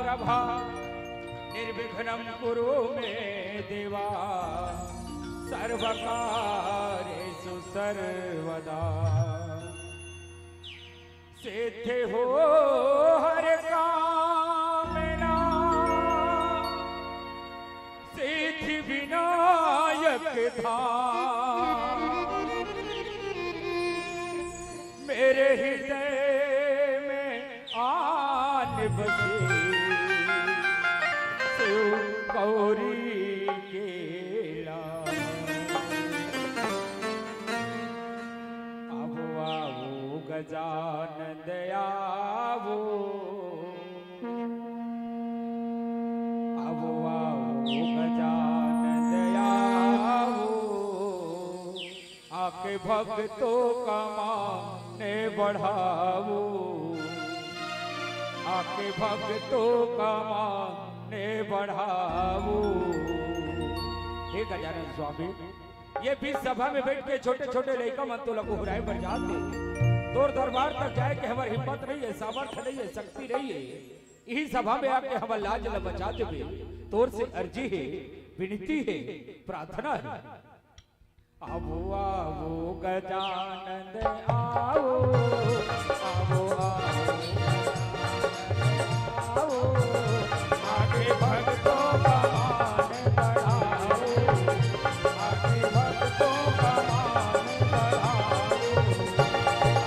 प्रभा निर्विघ्नं कुरु मे देवा सर्वकार्येषु सर्वदा सिद्धि हो हर कामना सिद्धि विनायक धाम मेरे हृदय में आन बसे शिव गौरी के लाल आवो आवो गजानन आवो आवो आवो गजानन आवो आके भक्तों का माने बढ़ावो आके भक्तों का माने बढ़ावो। हे गजानन स्वामी ये बीच सभा में बैठ के छोटे छोटे लड़का मन तो लगो हुराए पर जाते तोर दरबार तक जाए के हमारी हिम्मत नहीं है सामर्थ्य नहीं है शक्ति नहीं है यही सभा में आके हमार लाज न बचा देवे तोर से अर्जी है विनती है प्रार्थना है। आवो आवो गजानन आओ आवो आओ आगे भक्तों का मान बढ़ाओ आगे भक्तों का मान बढ़ाओ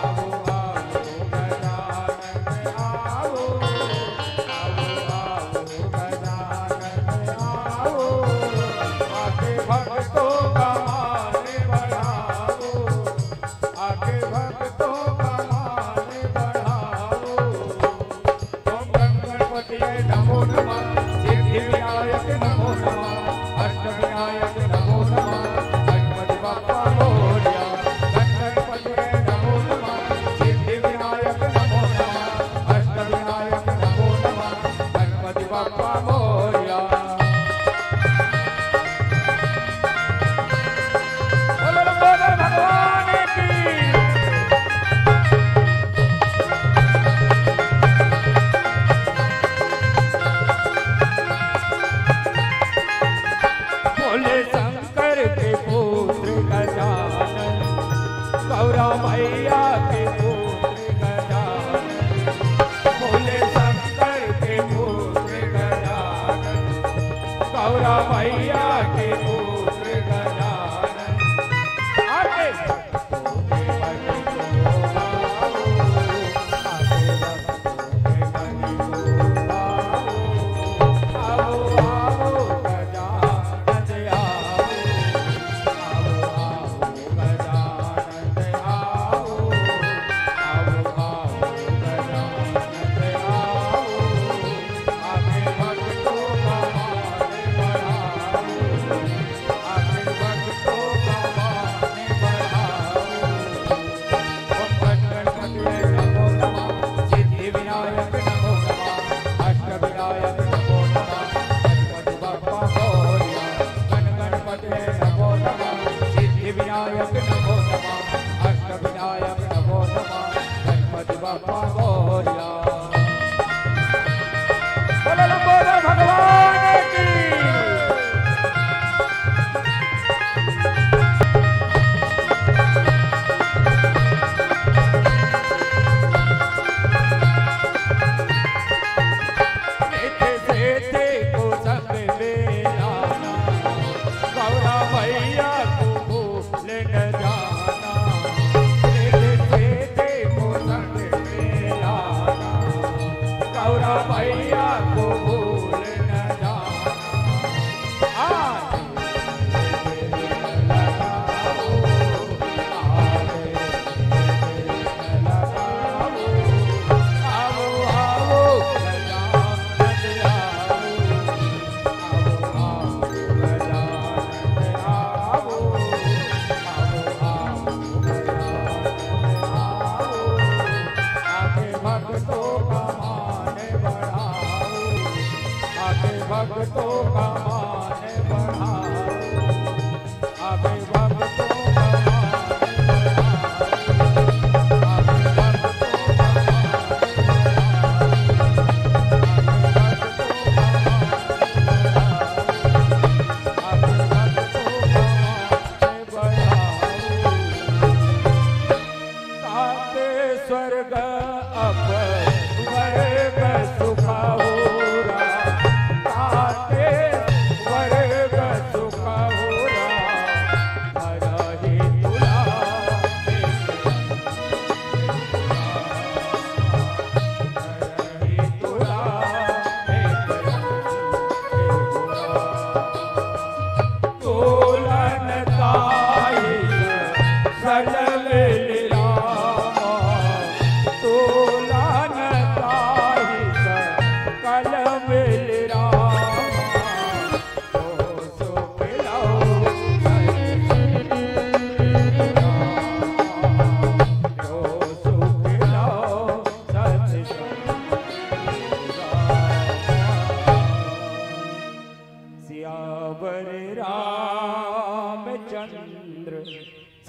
आवो आवो गजानन आओ आवो आवो गजानन आओ आगे भक्तों का मैया के पुत्र गजानन भोले शंकर के पुत्र गजानन गौरा मैया के पुत्र गजानन आगे भक्तों के मन को भावो आगे भक्तों के मन को भावो आओ आओ गजानन आओ भक्तों का मान बढ़ाओ, आगे भक्तों का मान बढ़ाओ, आगे भक्तों का मान बढ़ाओ,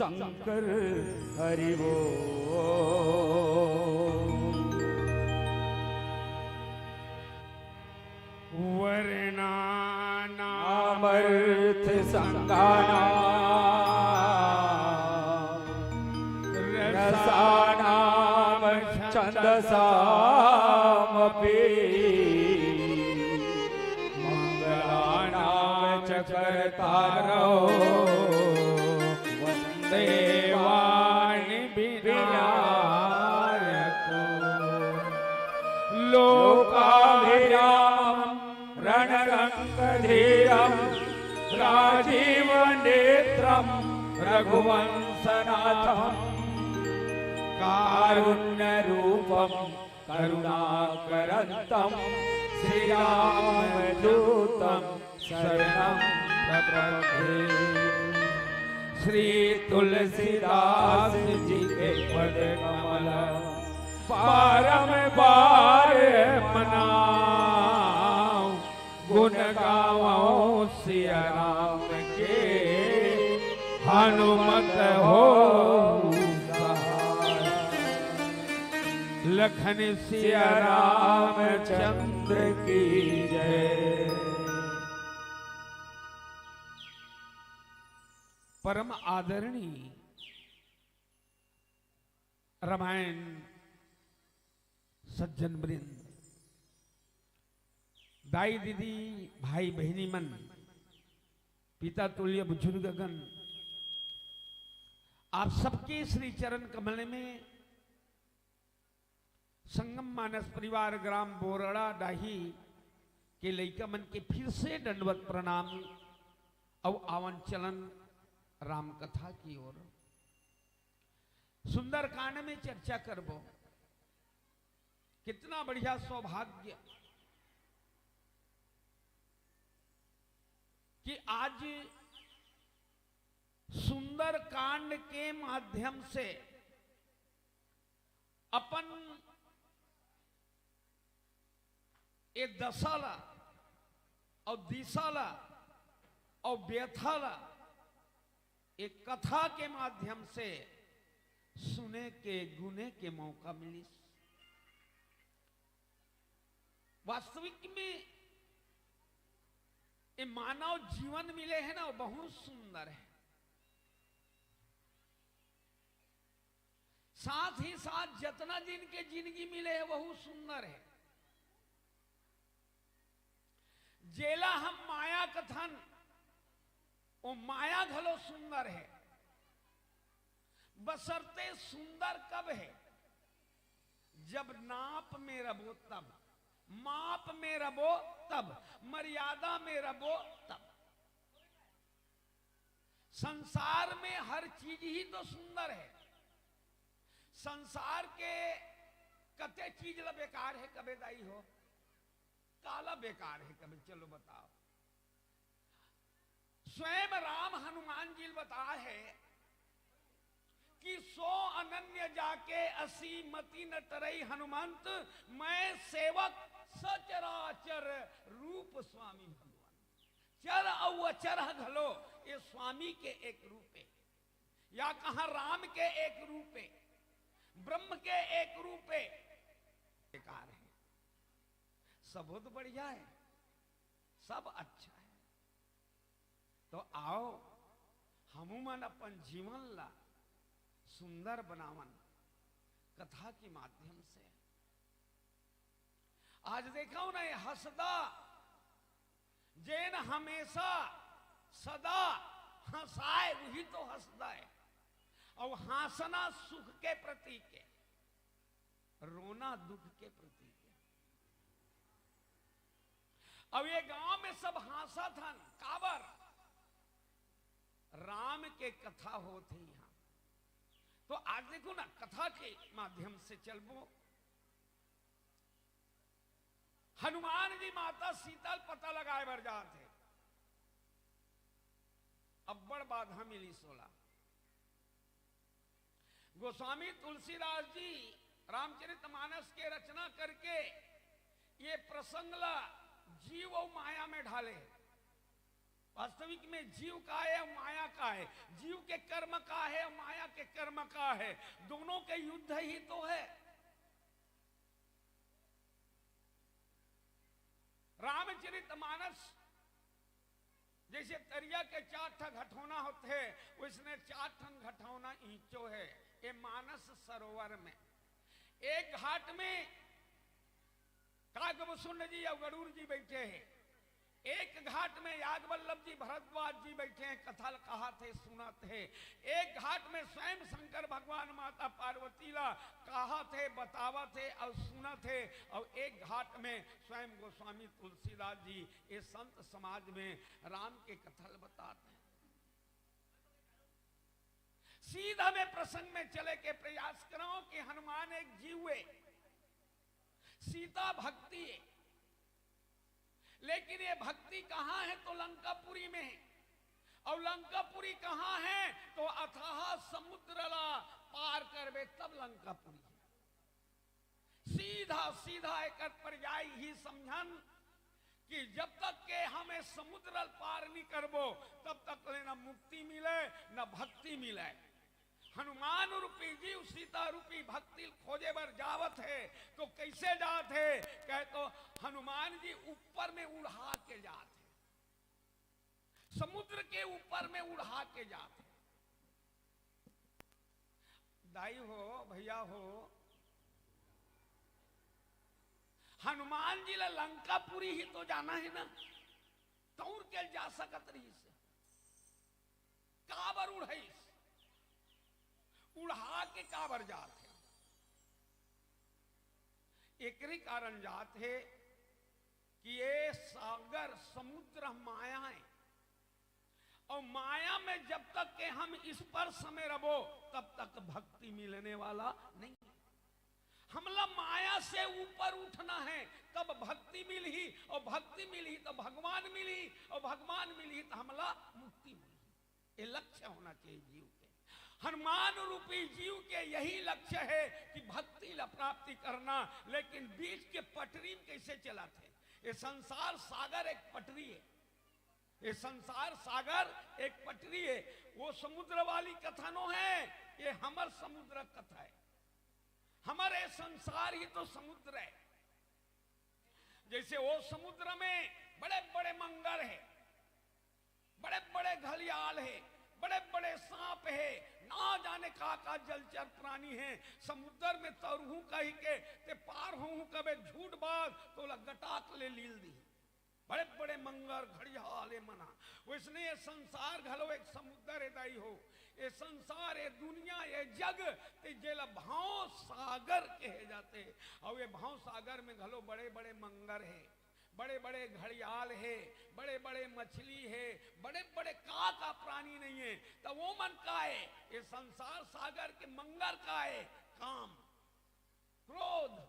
शंकर हरि वो। वर्णानामर्थ संगाना रसानाम छंदसामपि मंगलानाम च कर्तारो वन्दे वाणि विनायको लोकाभिरामं रणरङ्गधीरं राजीवनेत्रं रघुवंशनाथं कारुण्यरूपं करुणाकरन्तं श्रीरामदूतं शरणं प्रपद्ये। श्री तुलसीदास जी के पद कमल बारंबार मनाऊं, गुण गाऊं सिया राम के हनुमत हो सहाय। लखन सिया रामचंद्र की जय। परम आदरणीय रामायण सज्जन वृंद, दाई दीदी, भाई बहनी मन, पिता तुल्य बुजुर्गगण, आप सबके श्री चरण कमल में संगम मानस परिवार ग्राम बोरड़ा डाही के लइका मन के फिर से दंडवत प्रणाम और आवन चलन राम कथा की ओर। सुंदर कांड में चर्चा करबो। कितना बढ़िया सौभाग्य कि आज सुंदर कांड के माध्यम से अपन ये दशाला और दिशाला और व्यथाला एक कथा के माध्यम से सुने के गुने के मौका मिली। वास्तविक में ये मानव जीवन मिले हैं ना, वो बहुत सुंदर है। साथ ही साथ जितना दिन के जिंदगी मिले है बहुत सुंदर है। जेला हम माया कथन, वो माया घलो सुंदर है, बसरते सुंदर कब है जब नाप में रबो तब, माप में रबो तब, मर्यादा में रबो तब। संसार में हर चीज ही तो सुंदर है। संसार के कते चीज ला बेकार है कबे दाई हो, काला बेकार है कबे, चलो बताओ। स्वयं राम हनुमान जी बता है कि सो अनन्य जाके असी मति न तरई हनुमंत, मैं सेवक सचराचर रूप स्वामी भगवान। चर और अचर घलो ये स्वामी के एक रूप है, या कहा राम के एक रूप है, ब्रह्म के एक रूप है। बेकार है, सब बहुत बढ़िया है, सब अच्छा है। तो आओ हमू मन अपन जीवन ला सुंदर बनावन कथा के माध्यम से। आज देखा ना, हंसदा जैन हमेशा सदा हंसाए वही तो हंसदा है। और हंसना सुख के प्रतीक है, रोना दुख के प्रतीक है। अब ये गांव में सब हंसा था काबर, राम के कथा होते यहां। तो आज देखो ना, कथा के माध्यम से चलबो। हनुमान जी माता सीता पता लगाए बर जाते, अब्बड़ बाधा मिली 16। गोस्वामी तुलसीदास जी रामचरितमानस के रचना करके ये प्रसंग ला जीव और माया में ढाले। वास्तविक में जीव का है और माया का है, जीव के कर्म का है और माया के कर्म का है, दोनों के युद्ध ही तो है। रामचरितमानस जैसे तरिया के 4 ठन घटौना होते हैं, उसने 4 ठन घटौना ईंचो है। ये मानस सरोवर में एक घाट में कागभूषण जी और गरुड़ जी बैठे हैं, एक घाट में याज्ञवल्लभ जी भरद्वाज जी बैठे हैं, कथा कहा थे सुना थे। एक घाट में स्वयं शंकर भगवान माता पार्वती ला कहा थे बतावा थे और सुना थे, और एक घाट में स्वयं गोस्वामी तुलसीदास जी ये संत समाज में राम के कथल बताते हैं। सीधा में प्रसंग में चले के प्रयास करो कि हनुमान एक जीव है, सीता भक्ति है, लेकिन ये भक्ति कहां है तो लंकापुरी में है, और लंकापुरी कहां है तो अथाह समुद्र ला पार करबे तब लंकापुरी है। सीधा सीधा एक पर्याय ही समझन कि जब तक के हमें समुद्र पार नहीं करबो तब तक न मुक्ति मिले न भक्ति मिले। हनुमान रूपी जीव सीता रूपी भक्ति खोजे बर जावत है, तो कैसे जात है कहे तो हनुमान जी ऊपर में उड़ा के जाते हैं, समुद्र के ऊपर में उड़ा के जाते हैं। दाई हो भैया हो, हनुमान जी ला लंकापुरी ही तो जाना है ना, तौर के जा सकत रही से काबर उड़ाई उड़ा के काबर जात है। एक कारण जात है कि ये सागर समुद्र माया है, और माया में जब तक के हम इस पर समय रहो तब तक भक्ति मिलने वाला नहीं। हमला माया से ऊपर उठना है तब भक्ति मिली, और भक्ति मिली तो भगवान मिली, और भगवान मिली तो हमला मुक्ति मिली। ये लक्ष्य होना चाहिए जीव के। हनुमान रूपी जीव के यही लक्ष्य है कि भक्ति ला प्राप्ति करना, लेकिन बीच के पटरी में कैसे चलाते। ये संसार सागर एक पटरी है, ये संसार सागर एक पटरी है। वो समुद्र वाली कथा नो है, ये हमर समुद्र कथा है। हमारे संसार ही तो समुद्र है। जैसे वो समुद्र में बड़े बड़े मंगर है, बड़े बड़े घड़ियाल है, बड़े बड़े सांप है, ना जाने का जलचर प्राणी है। समुद्र में तरहू कही के ते पार हूं कबे झूठ बात तो गटाक ले लील दी। बड़े बड़े मंगर घड़ियाले मना, वैसने ये संसार घलो एक समुद्र दाई हो। ये संसार ये दुनिया ये जग ते जेला भाव सागर कहे जाते, और ये भाव सागर में घलो बड़े बड़े मंगर है, बड़े बड़े घड़ियाल है, बड़े बड़े मछली है, बड़े बड़े का प्राणी नहीं है। तो वो मन का है, ये संसार सागर के मंगर का है काम, क्रोध,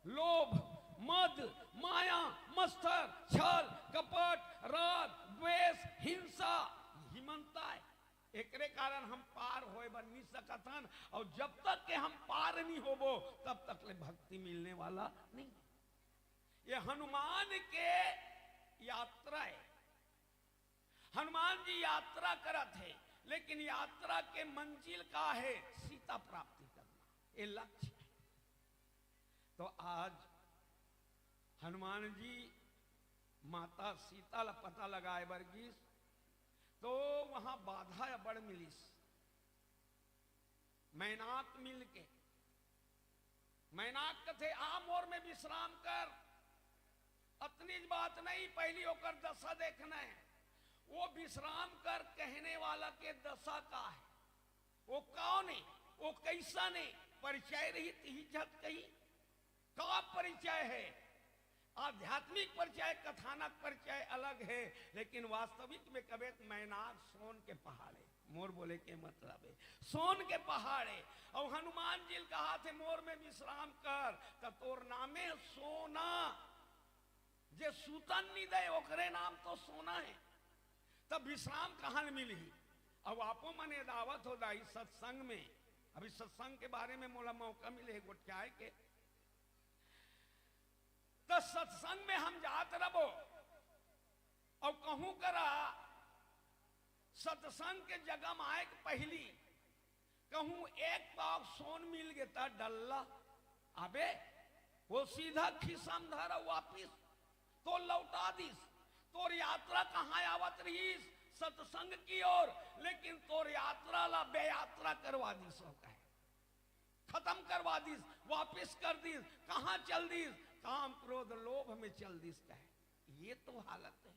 लोभ, मद, माया, मत्सर, छल, कपट, राग, द्वेष, हिंसा, हिमंता है। एकरे कारण हम पार होए बन नहीं सकतन, और जब तक के हम पार नहीं होबो तब तक ले भक्ति मिलने वाला नहीं। ये हनुमान के यात्रा है। हनुमान जी यात्रा करत है, लेकिन यात्रा के मंजिल का है सीता प्राप्ति करना, ये लक्ष्य है। तो आज हनुमान जी माता सीता ला पता लगाए बरगीस, तो वहां बाधा बड़ मिलीस। मैनाक मिल के मैनाक कथे आ मोर में विश्राम कर, अतनी बात नहीं, पहली होकर दशा देखना है। वो विश्राम कर कहने वाला के दशा का है, वो कौन है, वो कैसा ने परिचय रही ही झट कही का परिचय है। आध्यात्मिक परिचय कथानक परिचय अलग है, लेकिन वास्तविक में कबे मैनाक सोन के पहाड़ है। मोर बोले के मतलब है सोन के पहाड़ है, और हनुमान जी कहा थे मोर में विश्राम कर, तो तोर नामे सोना, जे सूतन नहीं दे ओकरे नाम तो सोना है। तब विश्राम कहां मिली। अब आपो मने दावत हो दाई सत्संग में, अभी सत्संग के बारे में मोला मौका मिले गोटाए के, तो सत्संग में हम जात रहो और कहूं करा सत्संग के जगह में आए पहली कहूं एक पाव सोन मिल गया डल्ला, अबे वो सीधा खिसम धरा वापिस तो लौटा दिस। तोर यात्रा कहाँ आवत रहीस? सत्संग की ओर, लेकिन तोर यात्रा ला बेयात्रा करवा दिस, खत्म करवा दिस, वापिस कर दिस। कहाँ चल दिस? काम क्रोध लोभ में चल दिस। कहे ये तो हालत है,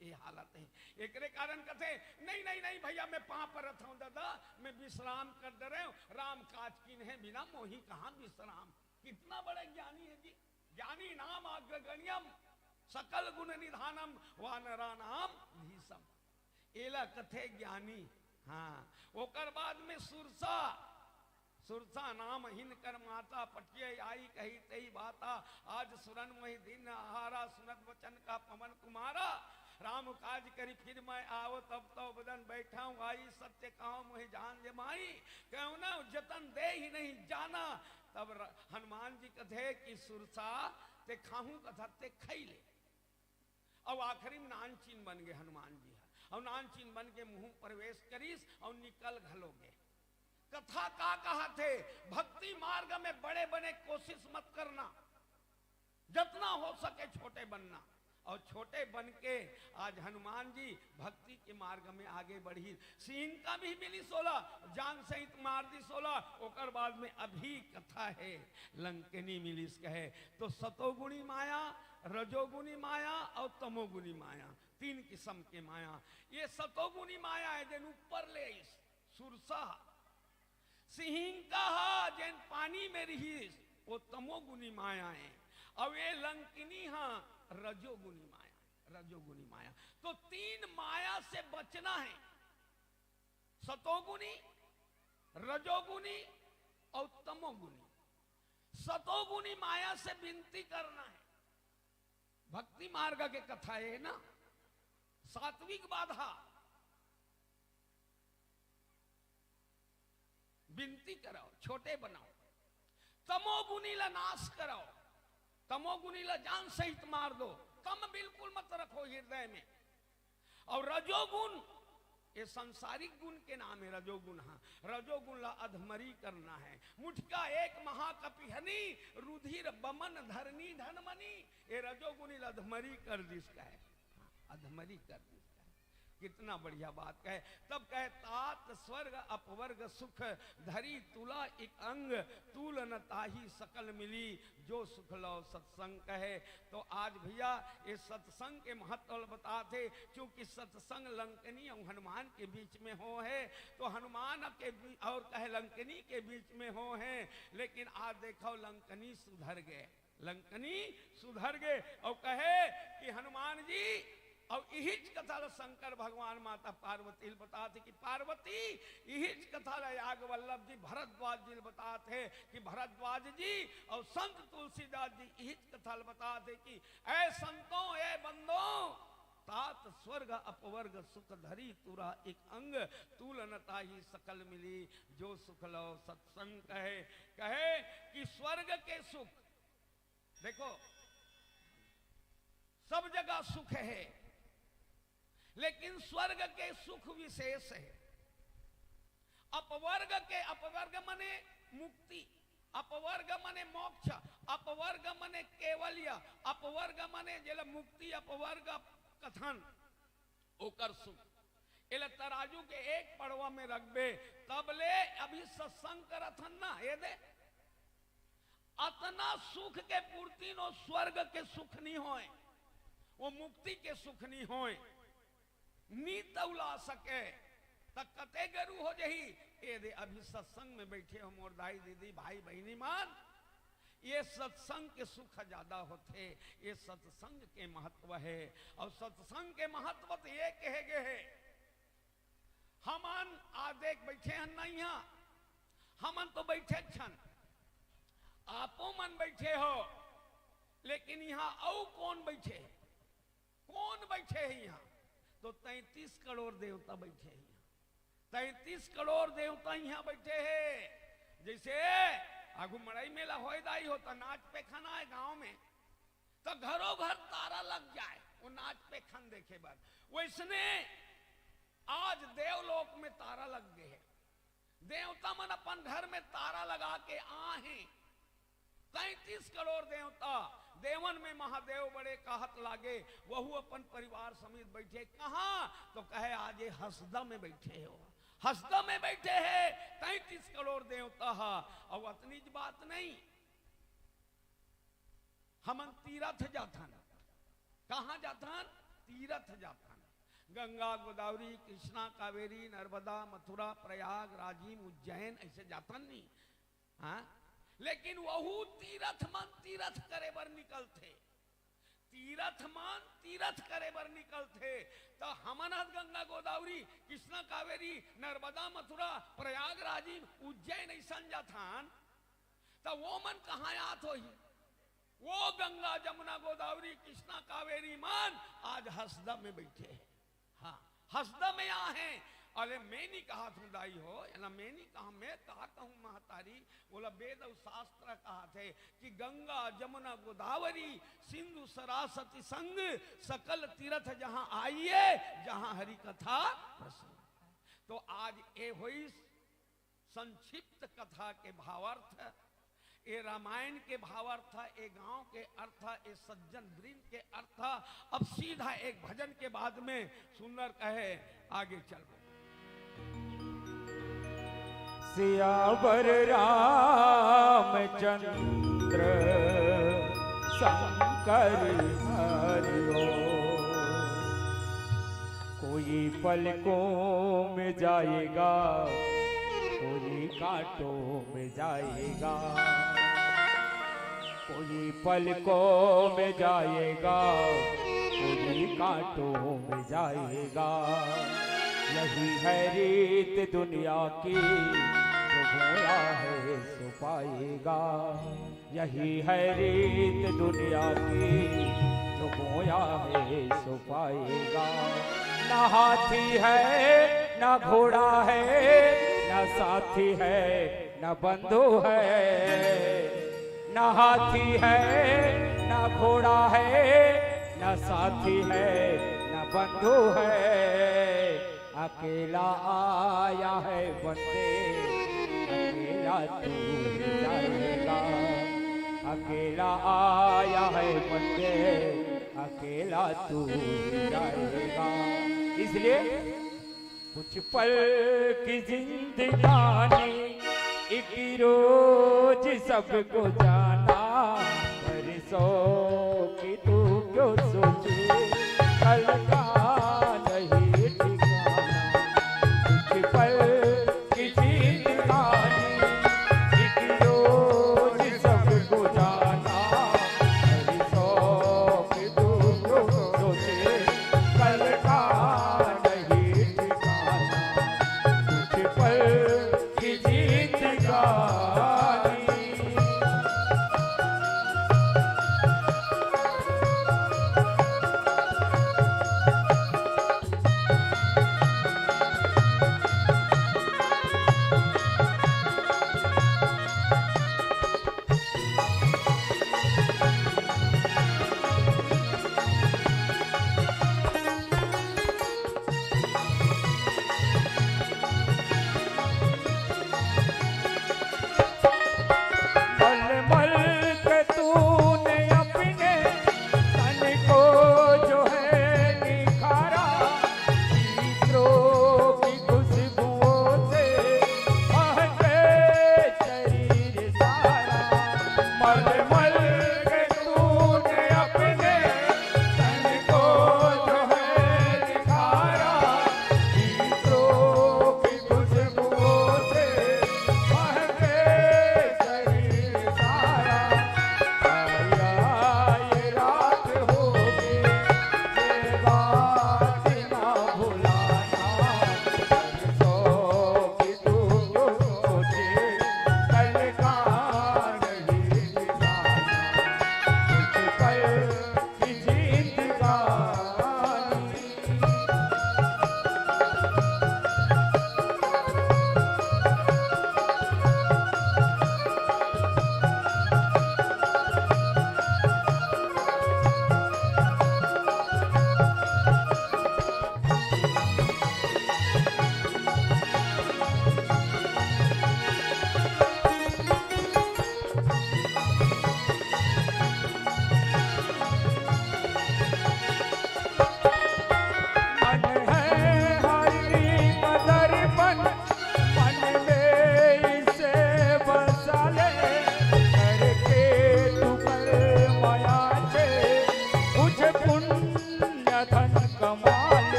ये हालत है। एक कारण कहते नहीं नहीं नहीं भैया मैं पांव पर रखा हूं दादा, मैं विश्राम कर दे रहे हूं, राम काज की है बिना मोही कहां विश्राम। कितना बड़े ज्ञानी है जी। ज्ञानी नाम अग्रगण्यम सकल गुण निधानम वानरा नाम भीषम। एला कथे ज्ञानी। हाँ ओकर बाद में सुरसा, सुरसा नाम हिन कर माता पटिये आई कही तई बाता। आज सुरन वही दिन आहारा, सुनत वचन का पवन कुमारा। राम काज करी फिर मैं आओ, तब तो बदन बैठा हूँ आई। सत्य कहो मुझे जान जमाई, क्यों ना जतन दे ही नहीं जाना। तब हनुमान जी कथे कि सुरसा ते खाहू कथा ते खई ले। अब आखिरी में नान चीन बन गए हनुमान जी। और नान चीन बन के मुंह प्रवेश करीस और निकल घलोगे। कथा का कहा थे? भक्ति मार्ग में बड़े बने कोशिश मत करना, जितना हो सके छोटे बनना। और छोटे बन के आज हनुमान जी भक्ति के मार्ग में आगे बढ़ी। सिंह का भी मिली 16, जान सहित मार दी 16। ओकर बाद में अभी कथा है लंकनी मिली कहे तो सतोगुणी माया, रजोगुणी माया और तमोगुणी माया, 3 किस्म के माया। ये सतोगुणी माया है जिन ऊपर ले सुरसा। सिंह का जैन पानी में रही वो तमोगुणी माया है। और ये लंकिनी हाँ रजोगुणी माया, रजोगुणी माया। तो 3 माया से बचना है, सतोगुणी, रजोगुणी और तमोगुणी। सतोगुणी माया से विनती करना है। भक्ति मार्ग के कथा है ना, सात्विक बाधा, विनती कराओ, छोटे बनाओ। तमोगुणी ला नाश कराओ, तमोगुणी ला जान सहित मार दो, तम बिल्कुल मत रखो हृदय में। और रजोगुण ये सांसारिक गुण के नाम है रजोगुण। हाँ रजोगुण ला अधमरी करना है। मुठका एक महाकपिहनी, रुधिर बमन धरनी धनमनी। ये रजोगुणी ला अधमरी कर दिसका है, अधमरी कर दिसका है। कितना बढ़िया बात कहे। तब कहे तात स्वर्ग अपवर्ग सुख, धरी तुला एक अंग, तूल न ताही सकल मिली, जो सुख लो सत्संग कहे। तो आज भैया ये सत्संग के महत्व बताते, क्योंकि सत्संग लंकनी और हनुमान के बीच में हो है। तो हनुमान के और कहे लंकनी के बीच में हो है। लेकिन आज देखो लंकनी सुधर गए, लंकनी सुधर गए। और कहे कि हनुमान जी, और यही कथा शंकर भगवान माता पार्वती बताते कि पार्वती यही कथा याग वल्लभ जी भरद्वाज जी बताते कि भरद्वाज जी और संत तुलसीदास जी यही कथा बताते कि ऐ संतों ऐ बंदों, तात स्वर्ग अपवर्ग सुख, धरी तुरा एक अंग, तूल नता ही सकल मिली, जो सुख लो सत्संग कहे। कहे कि स्वर्ग के सुख देखो सब जगह सुख है, लेकिन स्वर्ग के सुख विशेष है। अपवर्ग के, अपवर्ग मने मुक्ति, अपवर्ग मने मोक्ष, अपवर्ग मने केवल्य, अपवर्ग मने जेला मुक्ति, अपवर्ग कथन ओकर सुख। एला तराजू के एक पड़वा में रखबे तब ले अभी सत्संग करथन ना। ये दे अतना सुख के पूर्ति नो स्वर्ग के सुख नहीं होए, वो मुक्ति के सुख नहीं होए। नीत उला सके तक कते गरु हो जही। ये दे अभी सत्संग में बैठे हो मोर दाई दीदी भाई बहनी मान, ये सत्संग के सुख ज्यादा होते। ये सत्संग के महत्व है। और सत्संग के महत्व तो ये कहे गए है। हमन आदेख बैठे हैं नहीं, हमन तो बैठे छन, आपो मन बैठे हो, लेकिन यहाँ औ कौन बैठे, कौन बैठे है यहाँ? तो 33 करोड़ देवता बैठे हैं, 33 करोड़ देवता यहाँ बैठे हैं। जैसे आगू मड़ई मेला हो दाई होता, नाच पे खाना है गांव में, तो घरों घर तारा लग जाए वो नाच पे खान देखे बाद। वैसने आज देवलोक में तारा लग गए, देवता मन अपन घर में तारा लगा के आहे। 33 करोड़ देवता, देवन में महादेव बड़े कहत लागे, वहु अपन परिवार समेत बैठे। कहां? तो कहे आज ये हसदा में बैठे हो, हसदा में बैठे हैं 33 करोड़ देवता। और अतनी बात नहीं, हमन तीरथ जाथन। कहां जाथन? तीरथ जाथन। गंगा गोदावरी कृष्णा कावेरी नर्मदा मथुरा प्रयाग राजीव उज्जैन ऐसे जातन नहीं। हाँ, लेकिन वहु तीरथ मन तीरथ करे बर निकलते, तीरथ मन तीरथ करे बर निकलते। तो हमन गंगा गोदावरी कृष्णा कावेरी नर्मदा मथुरा प्रयाग राजीव उज्जैन ऐसा जाथन। तो वो मन कहाँ आत हो? वो गंगा जमुना गोदावरी कृष्णा कावेरी मन आज हसदा में बैठे हैं। हाँ, हसदा में यहाँ हैं। अरे मैं नहीं कहा तुम दाई हो, ना मैं नहीं कहा, मैं कहा कहूँ महतारी। बोला वेद और शास्त्र कहा थे कि गंगा जमुना गोदावरी सिंधु सरस्वती संग सकल तीर्थ जहां आइए, जहां हरि कथा प्रसन्न। तो आज ये हुई संक्षिप्त कथा के भावार्थ, ये रामायण के भावार्थ, ये गांव के अर्थ, ये सज्जन वृंद के अर्थ। अब सीधा एक भजन के बाद में सुंदर कहे आगे चल। सियावर रामचंद्र शंकर हरिओ, कोई पलकों में जाएगा, कोई कांटों में जाएगा, कोई पलकों में जाएगा, कोई कांटों में जाएगा। यही है रीत दुनिया की, जो बोया है सो पाएगा। यही है रीत दुनिया की, जो बोया है सो पाएगा। ना हाथी है ना घोड़ा है, ना साथी है ना बंधु है। ना हाथी है ना घोड़ा है, ना साथी है ना बंधु है। अकेला आया है बंदे, अकेला तू जाएगा। अकेला आया है बंदे, अकेला तू जाएगा। इसलिए कुछ पल की जिंदगानी, एक रोज सबको जाना। बरसों की तू क्यों सोचे, कल का नहीं ठिकाना। कुछ पल की जिंदगानी, एक रोज सबको जाना। बरसों की तू क्यों सोचे, कल का नहीं ठिकाना। कुछ पल की जिंदगानी।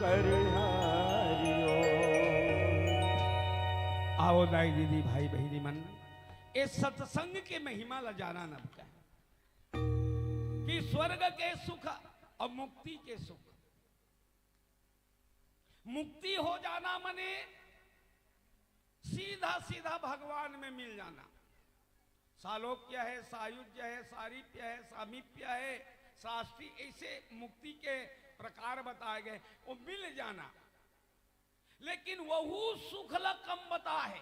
हरि हरि ओम। आओ दाई दीदी भाई बहनी मन, ये सत्संग के महिमा ला जाना नब का कि स्वर्ग के सुख और मुक्ति के सुख। मुक्ति हो जाना मने सीधा सीधा भगवान में मिल जाना। सालोक्य है, सायुज्य है, सारीप्य है, सामीप्य है, शास्त्री, ऐसे मुक्ति के प्रकार बताए गए, वो मिल जाना। लेकिन वहु सुख ला कम बता है,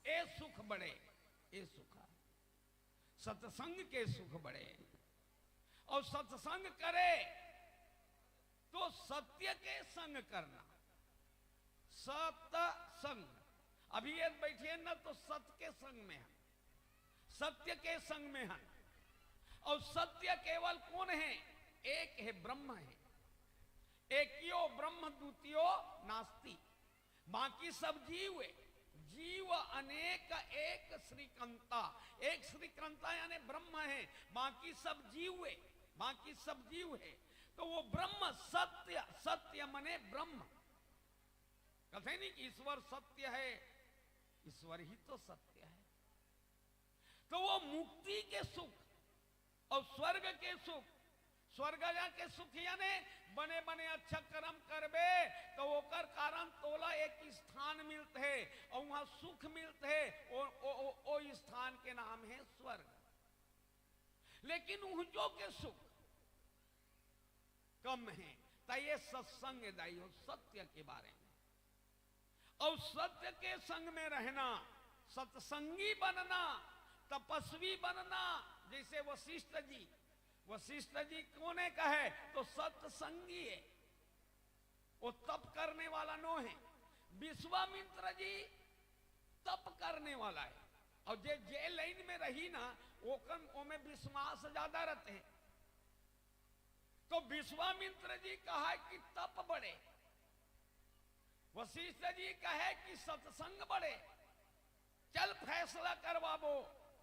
ए सुख बड़े, ए सुख सत्संग के सुख बड़े। और सत्संग करे तो सत्य के संग करना, सत्संग। अभी ये बैठिए ना तो सत्य के संग में है, सत्य के संग में है। और सत्य केवल कौन है? एक है, ब्रह्म है। एकियो ब्रह्म द्वितीयो नास्ति। बाकी सब जीव है। जीव अनेक एक श्रीकंता। एक श्रीकंता यानी ब्रह्म है, बाकी सब जीव है, बाकी सब जीव है। तो वो ब्रह्म सत्य, सत्य मने ब्रह्म। कहते नहीं कि ईश्वर सत्य है, ईश्वर ही तो सत्य है। तो वो मुक्ति के सुख और स्वर्ग के सुख, स्वर्ग के सुख यानी बने बने अच्छा कर्म करबे तो ओकर कारण तोला एक स्थान मिलते है और वहां सुख मिलते है। ओ स्थान के नाम है स्वर्ग। लेकिन उहजो के सुख कम है। तो ये सत्संग दाई हो सत्य के बारे में, और सत्य के संग में रहना, सत्संगी बनना, तपस्वी बनना। जैसे वशिष्ठ जी, वशिष्ठ जी कोने का है? तो सत्संगी है, वो तप करने वाला नो है। विश्वामित्र जी तप करने वाला है, और जे लाइन में रही ना वो में विश्वास ज्यादा रहते हैं। तो विश्वामित्र जी कहा कि तप बढ़े, वशिष्ठ जी कहे कि सत्संग बढ़े। चल फैसला करवाबो।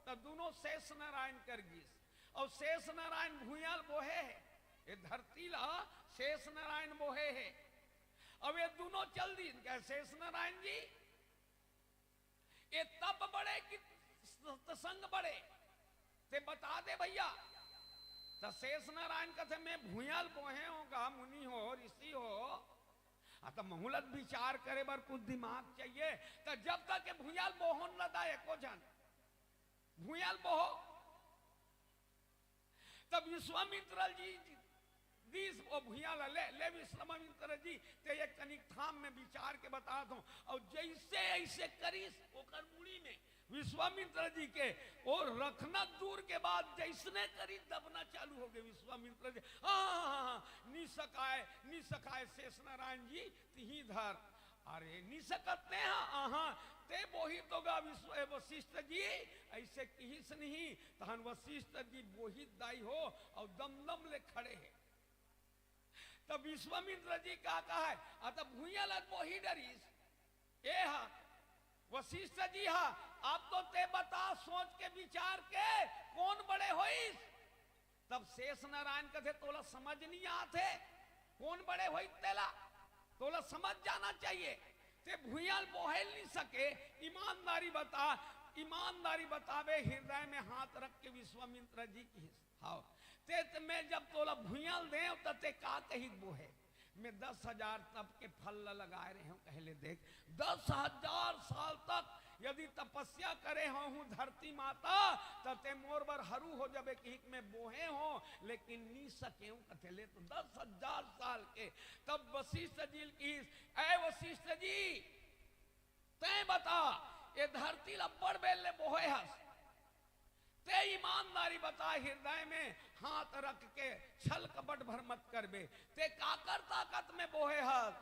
तो दोनों शेष नारायण कर गीस, और शेष नारायण भूयाल बोहे है, ये धरती ला शेष नारायण बोहे है। अब ये दोनों चल दी शेष नारायण जी, ये तप बढ़े कि सत्संग बढ़े ते बता दे भैया। तो शेष नारायण कहते मैं भूयाल बोहे होगा, मुनि हो, ऋषि हो, तो महूलत विचार करे बार कुछ दिमाग चाहिए। तो जब तक भूयाल बोहन लदा एको जन भूयाल बोहो, तब विश्वामित्र जी दिस ओ भूयाल ले विश्वामित्र जी ते एक कनिक थाम में विचार के बता दो। और जैसे ऐसे करीस ओकर मुड़ी में विश्वामित्र जी के और रखना दूर के बाद जैसने करी दबना चालू हो गए विश्वामित्र जी। निसकाय शेष नारायण जी तिही धर। अरे निसकत ने ते बोही तो गा वशिष्ठ जी ऐसे किहिस नहीं। तहन वशिष्ठ जी बोही दाई हो और दमदम ले खड़े है। तब विश्वामित्र जी का कहा है तब भूया लग बोही डरीस ए हा वशिष्ठ जी हा आप तो ते बता सोच के विचार के कौन बड़े होइस। तब शेष नारायण कहते तोला समझ नहीं आते कौन बड़े होई तेला, तोला समझ जाना चाहिए। ते भूयाल बोहेल नहीं सके, ईमानदारी बता। ईमानदारी बतावे हृदय में हाथ रख के विश्वामित्र जी की हाओ ते मैं जब तोला भूयाल दे ते का कही बोहे मैं 10,000 तप के फल लगाए रहे हूं। कहले देख 10,000 साल तक यदि तपस्या करे हूं धरती माता तब ते मोर बर हरू हो जाबे कि में बोहे हो लेकिन नी सके कथेले तो 10,000 साल के। तब वशिष्ठ जी की ऐ वशिष्ठ जी ते बता ये धरती लपड़ बेले बोहे हस ते ईमानदारी बता हृदय में हाथ रख के छल कपट भर मत करबे ते काकर ताकत में बोहे हस।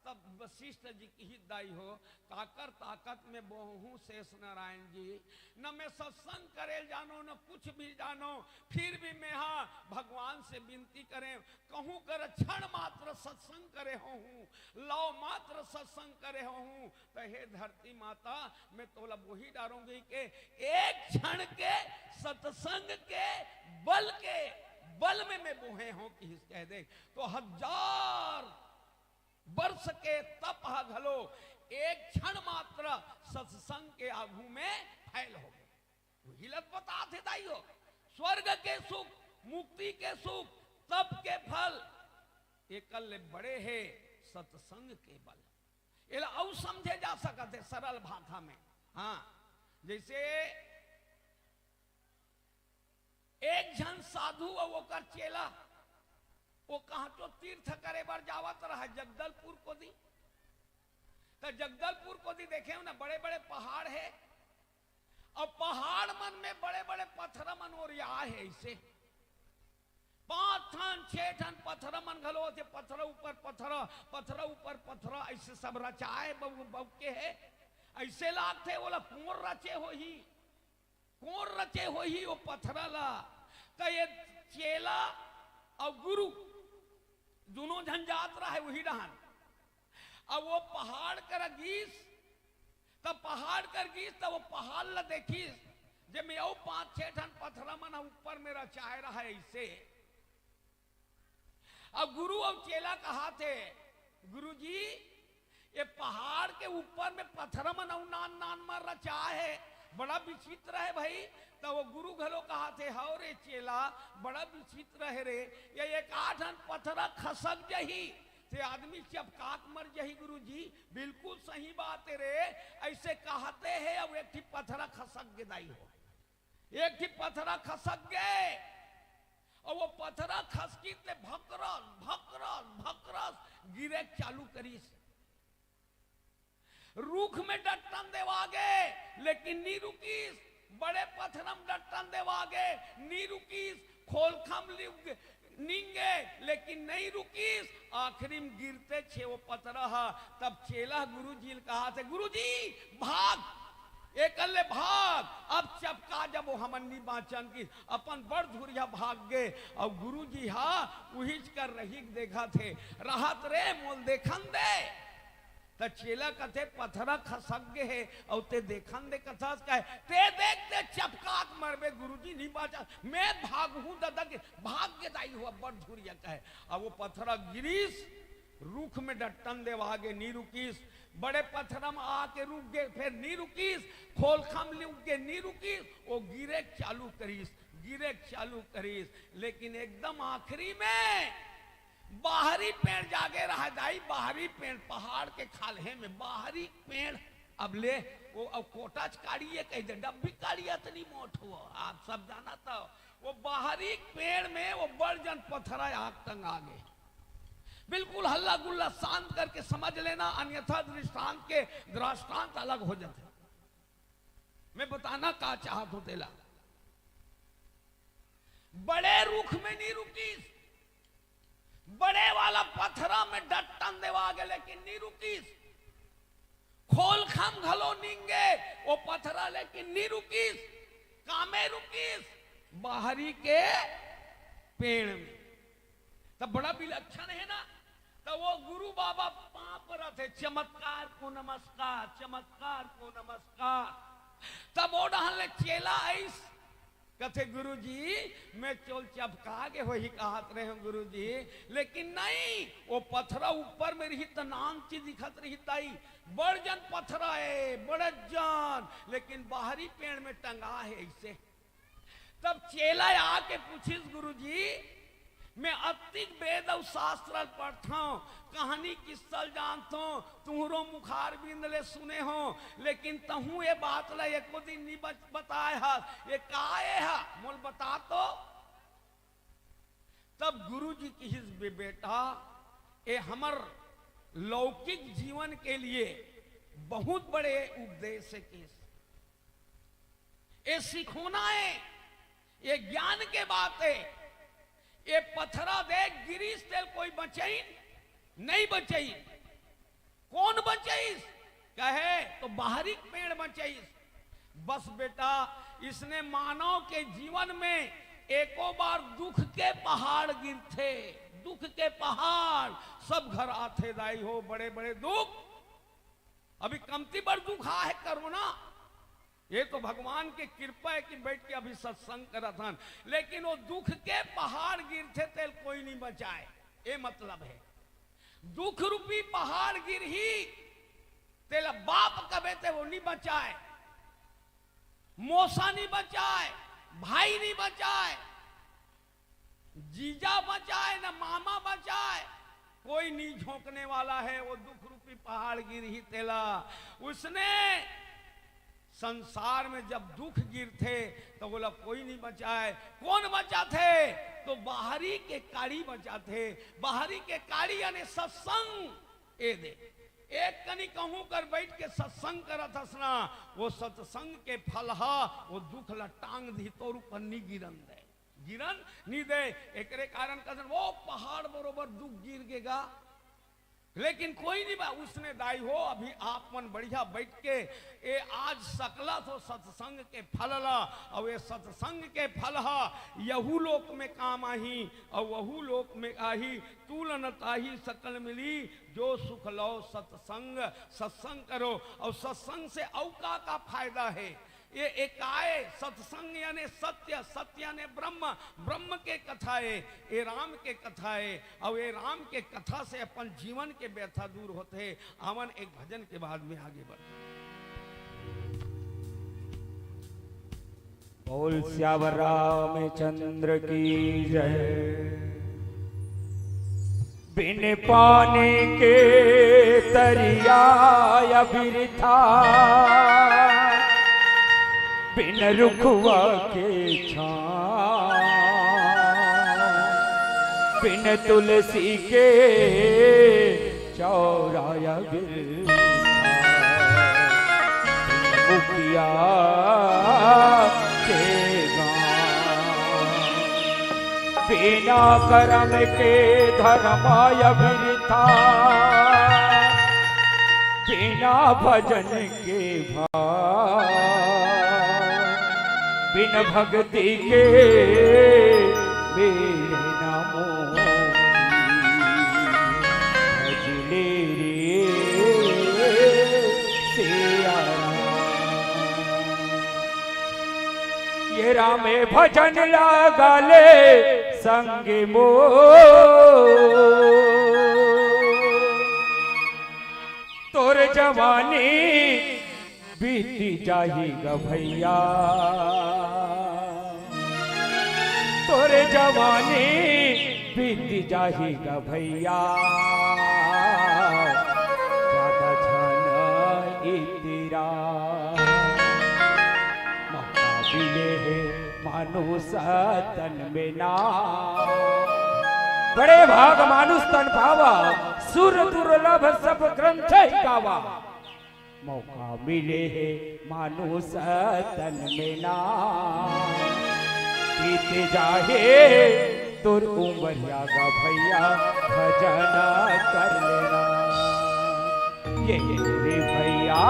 तब वशिष्ठ जी की ही दाई हो काकर ताकत में बोहूं शेष नारायण जी। न मैं सत्संग करे जानो न कुछ भी जानो फिर भी मैं हाँ भगवान से विनती करें कहूं कर क्षण मात्र सत्संग करे हूं लौ मात्र सत्संग करे हूं। तो हे धरती माता मैं तोला वही डारूंगी के एक क्षण के सत्संग के बल में मैं बोहे हूं कि कह दे तो 1000 वर्ष के तप घलो एक क्षण मात्र सत्संग के आगू में फैल हो गए। हिलत बता थे दाई हो, स्वर्ग के सुख, मुक्ति के सुख, तप के फल एकल बड़े है सत्संग के बल। एला और समझे जा सकते सरल भाषा में। हाँ, जैसे एक जन साधु और ओकर चेला वो कहा तो तीर्थ करे बार जावत रहा जगदलपुर को दी। तो जगदलपुर को दी देखे ना बड़े बड़े पहाड़ है और पहाड़ मन में बड़े बड़े पत्थर मन और है ऐसे 5 ठन 6 ठन पत्थर मन घलो थे, पत्थर ऊपर पत्थर, पत्थर ऊपर पत्थर ऐसे सब रचाए बब के है। ऐसे लागते बोला कौन रचे हो ही, कौन रचे हो ही वो पत्थर ला। तो ये चेला और गुरु दोनों झंझात रहा है वही डहान। अब वो पहाड़ कर गीस, तब पहाड़ कर गीस तब वो पहाड़ ला देखीस जब मैं 5-6 ठन पत्थर मन ऊपर में रचाए रहा है ऐसे। अब गुरु और चेला कहा थे गुरुजी ये पहाड़ के ऊपर में पत्थर मन नान नान में रचा है, बड़ा विचित्र है भाई। तो वो गुरु घलो कहा थे हाउ रे चेला बड़ा विचित्र है रे, ये 1-8 पत्थर खसक जही से आदमी चपकाक मर जही। गुरुजी बिल्कुल सही बात है रे, ऐसे कहते हैं। अब एक पत्थर खसक गदाई हो, एक पत्थर खसक गए और वो पत्थर खसकी ते भकरस भकरस भकरस गिरे चालू करीस। रूख में डट्टन देवागे लेकिन नी रुकीस, बड़े पत्थरम डट्टन देवागे नी रुकीस, खोलखम नींगे लेकिन नहीं रुकीस। आखिरी में गिरते छे वो पत्थर। तब चेला गुरु जी कहा थे गुरुजी भाग, एकल्ले भाग। अब चपका जब वो हमनी बाचन की अपन बड़ धुरिया भाग गए। और गुरुजी वही कर रही देखा थे राहत रे मोल देखन दे। तो चेला कथे पत्थरा खसक गए है और ते देखन दे कथा कहे ते देखते चपकात मरबे गुरुजी नहीं बाचा, मैं भागू दादा के भाग के दाई हुआ बड़ धुरिया कहे। अब वो पत्थरा गिरीस, रूख में डट्टन देव आगे नी रुकीस, बड़े पत्थरम आके रुक गए फिर नी रुकीस, खोलखम रुक गए नी रुकीस, वो गिरे चालू करीस, गिरे चालू करीस। लेकिन एकदम आखिरी में बाहरी पेड़ जागे रहा दाई, बाहरी पेड़ पहाड़ के खाले में बाहरी पेड़। अब ले वो अब कोटाच काढ़िए कह दे डब्बी काढ़िए इतनी मोट हुआ आप सब जाना था। वो बाहरी पेड़ में वो बड़ जन पत्थरा आग टंगा गए। बिल्कुल हल्ला गुल्ला शांत करके समझ लेना, अन्यथा दृष्टांत के दृष्टांत अलग हो जाते। मैं बताना का चाहत हो तेला बड़े रुख में नहीं रुकी, बड़े वाला पत्थरा में डट्टन देवा गए लेकिन नहीं रुकीस, खोल खम घलो नींगे वो पत्थरा लेकिन नहीं रुकीस, कामे रुकीस बाहरी के पेड़ में। तब बड़ा विलक्षण है ना। तो वो गुरु बाबा पाप रहे चमत्कार को नमस्कार, चमत्कार को नमस्कार। तब वो डहल चेला ऐस कथे गुरुजी मैं चोल चपका के वही कहत रहे हूं गुरुजी, लेकिन नहीं वो पत्थरा ऊपर में रही तो नाम चीज दिखत रही ताई बड़ जन पत्थरा है बड़े जन, लेकिन बाहरी पेड़ में टंगा है ऐसे। तब चेला आके पूछिस गुरुजी मैं अतिक वेद और शास्त्र पढ़ता हूं, कहानी किस्सल जानता हूं, तुहरो मुखार बिंद ले सुने हो, लेकिन तहू ये बात ला एको दिन नहीं बताए हा, ये काहे है मोल बता तो। तब गुरुजी की हिज बेटा ये हमर लौकिक जीवन के लिए बहुत बड़े उपदेश है केस, ये सिखोना है, ये ज्ञान के बात है। ये पत्थरा देख गिरीश तेल कोई बचाई नहीं बचाई, कौन बचाईस कहे तो बाहरी पेड़ बचाईस। बस बेटा इसने मानव के जीवन में एको बार दुख के पहाड़ गिरते, दुख के पहाड़ सब घर आते दाई हो, बड़े बड़े दुख। अभी कमती बार दुख है करोना, ये तो भगवान की कृपा है कि बैठ के अभी सत्संग करत हन, लेकिन वो दुख के पहाड़ गिरते तेल कोई नहीं बचाए। ये मतलब है दुख रूपी पहाड़ गिर ही तेरा बाप कबे थे वो नहीं बचाए, मौसा नहीं बचाए, भाई नहीं बचाए, जीजा बचाए न मामा बचाए, कोई नहीं झोंकने वाला है। वो दुख रूपी पहाड़ गिर ही तेला, उसने संसार में जब दुख गिरते तो बोला कोई नहीं बचाए। कौन बचा थे? तो बाहरी के कारी बचा थे। बाहरी के कारी यानी सत्संग। ए दे एक कनी कहूं कर बैठ के सत्संग करत हसना, वो सत्संग के फल हा वो दुख ला टांग दी तोर ऊपर नी गिरन दे, गिरन नी दे। एकरे कारण कसन वो पहाड़ बरोबर दुख गिर गेगा, लेकिन कोई नहीं बा। उसने दाई हो अभी आप मन बढ़िया बैठ के ये आज सकला तो सत्संग के फल ला, और ये सत्संग के फल हा यहू लोक में काम आही और वहू लोक में आही। तूल न ताही सकल मिली जो सुख लो सत्संग। सत्संग करो और सत्संग से औका का फायदा है। ये एकाए सत्संग यानी सत्य, सत्य यानी ब्रह्म, ब्रह्म के कथाए, ये राम के कथाए, और ये राम के कथा से अपन जीवन के व्यथा दूर होते। आवन एक भजन के बाद में आगे बढ़। बोल श्यावर रामचंद्र की जय। बिन पानी के तरिया बिरथा, बिन रुखवा के छाँव, बिन तुलसी के चौराया बिरथा, बिन मुखिया के गाँव, बिना कर्म के धर्माय बिरथा, बिना भजन के भाव, बिन भक्ति के मेरे नामों भजले रे सिया राम। ये रामे भजन लगा ले संग मो, तोर जवानी बीती जाएगा भैया, तोरे जवानी बीती जाएगा भैया। ज्यादा जान तेरा महावीरे है मानुष तन में ना, बड़े भाग मानुष तन पावा, सुर दुर्लभ सब ग्रंथ गावा। मौका मिले है मानुष तन में ना, बीते जाए तुर उमरिया गा भैया, भजन कर लेना। ये रे भैया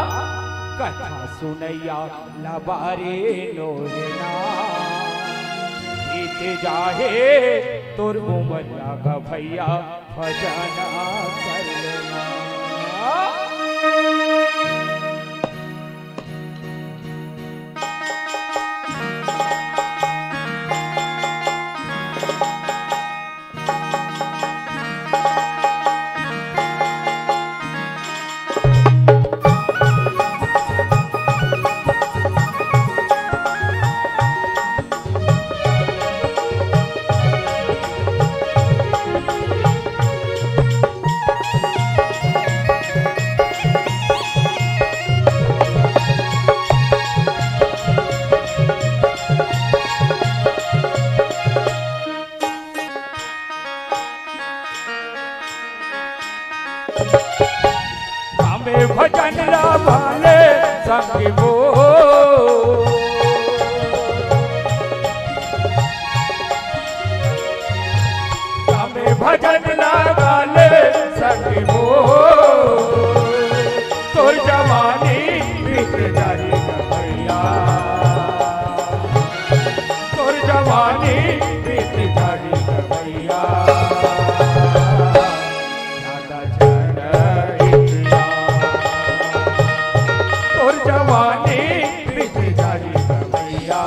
कथा सुनैया लबारे नोरेना, बीते जाए तुर उमरिया गा भैया, भजन कर लेना। भजन लाभाले संग वो, हमें भजन लाभाले संग वो, तो जवानी बीत जाएगा भैया, तो जवानी बीत जाएगा भैया। जवानी बीत जाएगा भैया,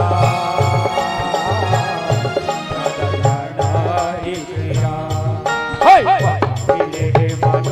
मिले मानो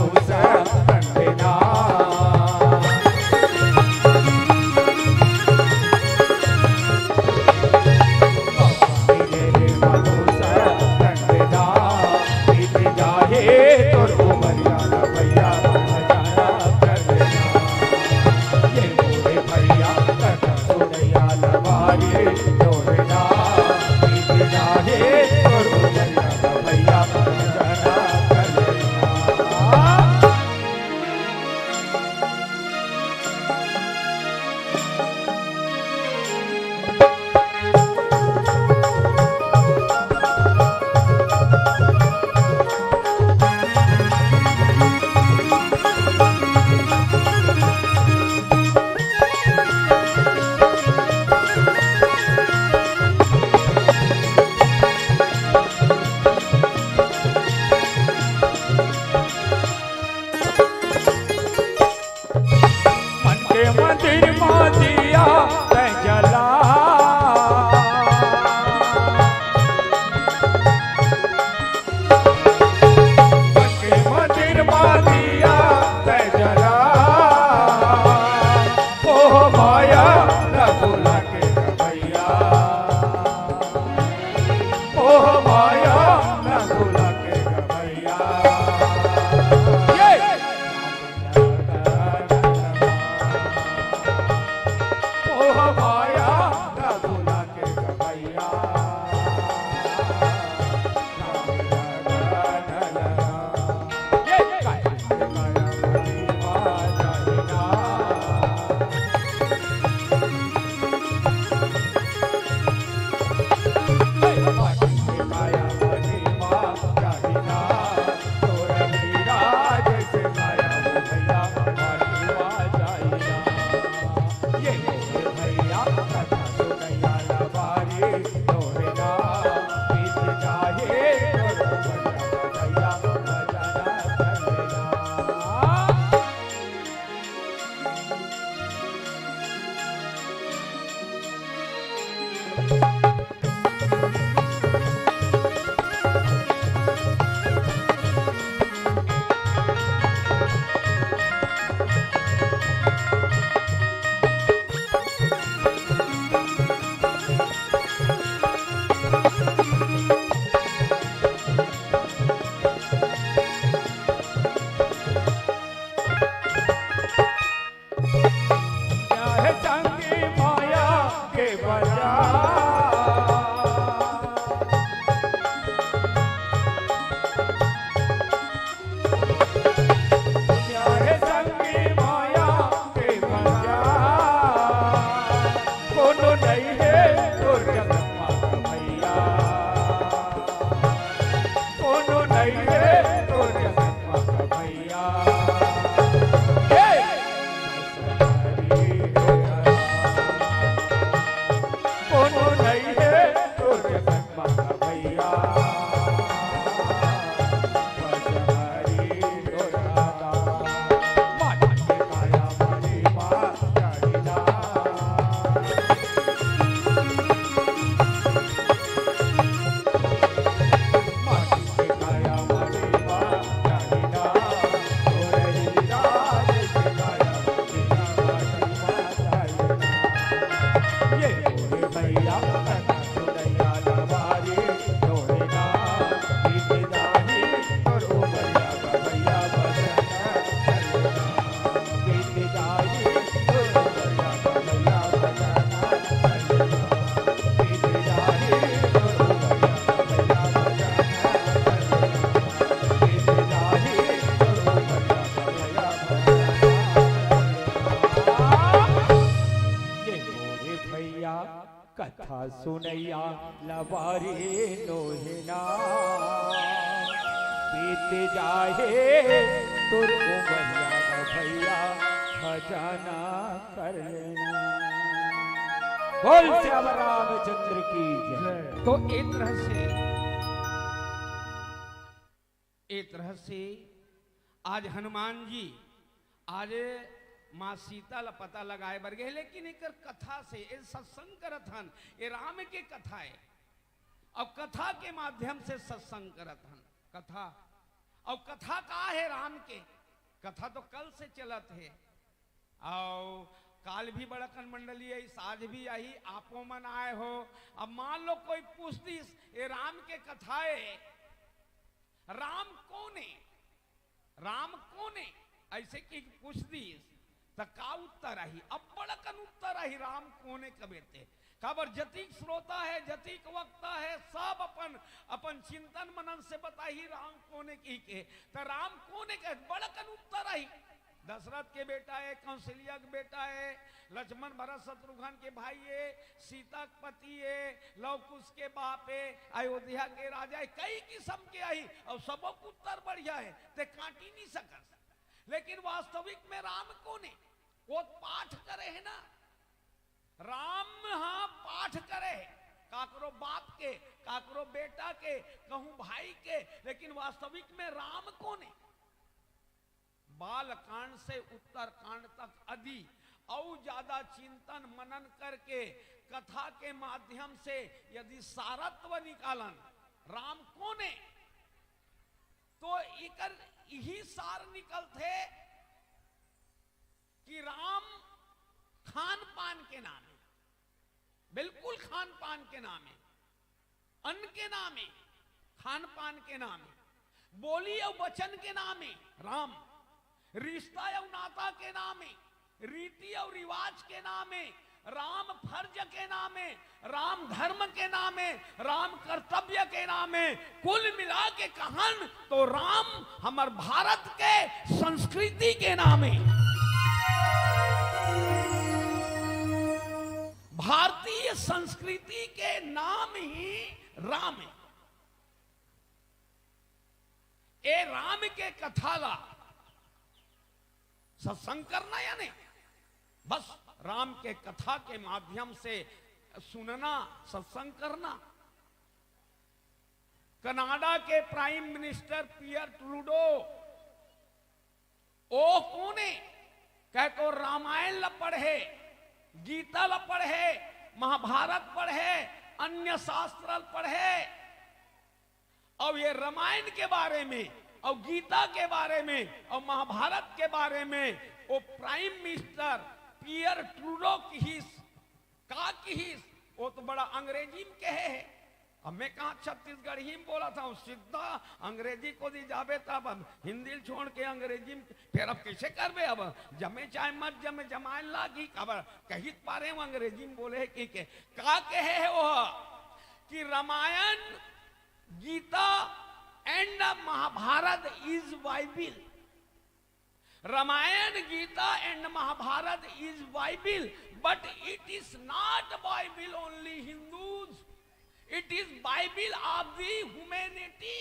कथा सुनैया लबारी लोहिना बीत जाए तुर उमरिया भैया खजाना कर लेना। बोल श्याम रामचंद्र की जय। तो एक तरह से आज हनुमान जी आज माँ सीता ला पता लगाए बर गए, लेकिन एक कथा से ये सत्संग करत हन, ये राम के कथा है। अब कथा के माध्यम से सत्संग करत हन। कथा अब कथा का है राम के कथा तो कल से चलत है और काल भी बड़कन मंडली आई, आज भी आई, आपो मन आए हो। अब मान लो कोई पूछ दिस ये राम के कथाए राम कौन है, राम कौन है, ऐसे की पूछ दिस तो का उत्तर आई। अब बड़कन उत्तर आई राम कोने कबेते खबर जतिक श्रोता है जतिक वक्ता है सब अपन अपन चिंतन मनन से बताई राम कोने की के तो राम कोने के बड़कन उत्तर आई। दशरथ के बेटा है, कौशल्या के बेटा है, लक्ष्मण भरत शत्रुघ्न के भाई है, सीता के पति है, लव कुश के बाप है, अयोध्या के राजा है, कई किस्म के आई और सबको उत्तर बढ़िया है ते काटी नहीं सकत। लेकिन वास्तविक में राम कौन है वो पाठ करे है ना, राम हाँ पाठ करे काकरो बाप के काकरो बेटा के कहूं भाई के, लेकिन वास्तविक में राम कौन है। बाल कांड से उत्तर कांड तक आदि और ज्यादा चिंतन मनन करके कथा के माध्यम से यदि सारत्व निकालन राम कौन है तो इकर यही सार निकलते कि राम खान पान के नाम है, बिल्कुल खान पान के नाम है, अन्न के नाम है, खान पान के नाम है, बोली और वचन के नाम है राम, रिश्ता और नाता के नाम है, रीति और रिवाज के नाम है राम, फर्ज के नाम है राम, धर्म के नाम है राम, कर्तव्य के नाम है, कुल मिला के कहन तो राम हमार भारत के संस्कृति के नाम है। भारतीय संस्कृति के नाम ही राम है। ए राम के कथा ला सत्संग करना या नहीं, बस राम के कथा के माध्यम से सुनना सत्संग करना। कनाडा के प्राइम मिनिस्टर पियर ट्रूडो ओ कोने कह को रामायण ला पढ़े, गीता ला पढ़े, महाभारत पढ़े, अन्य शास्त्र पढ़े और ये रामायण के बारे में और गीता के बारे में और महाभारत के बारे में वो प्राइम मिनिस्टर पियर ट्रूडो की वो तो बड़ा अंग्रेजी में कहे है। अब मैं कहा छत्तीसगढ़ी में बोला था सीधा अंग्रेजी को दी जावे तब अब हिंदी छोड़ के अंग्रेजी में फिर अब कैसे करबे, अब जमे चाहे मत जमे जमाए लागी खबर कही पा रहे अंग्रेजी में बोले है कि का कहे है वो कि Ramayana Gita and Mahabharata is Bible, Ramayana Gita and Mahabharata is Bible but it is not Bible only Hindus, it is Bible of the humanity,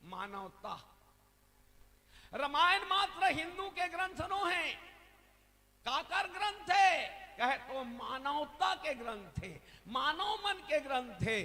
मानवता। रामायण मात्र हिंदू के ग्रंथ नो है, काकर ग्रंथ है कहे तो मानवता के ग्रंथ है, मानव मन के ग्रंथ है।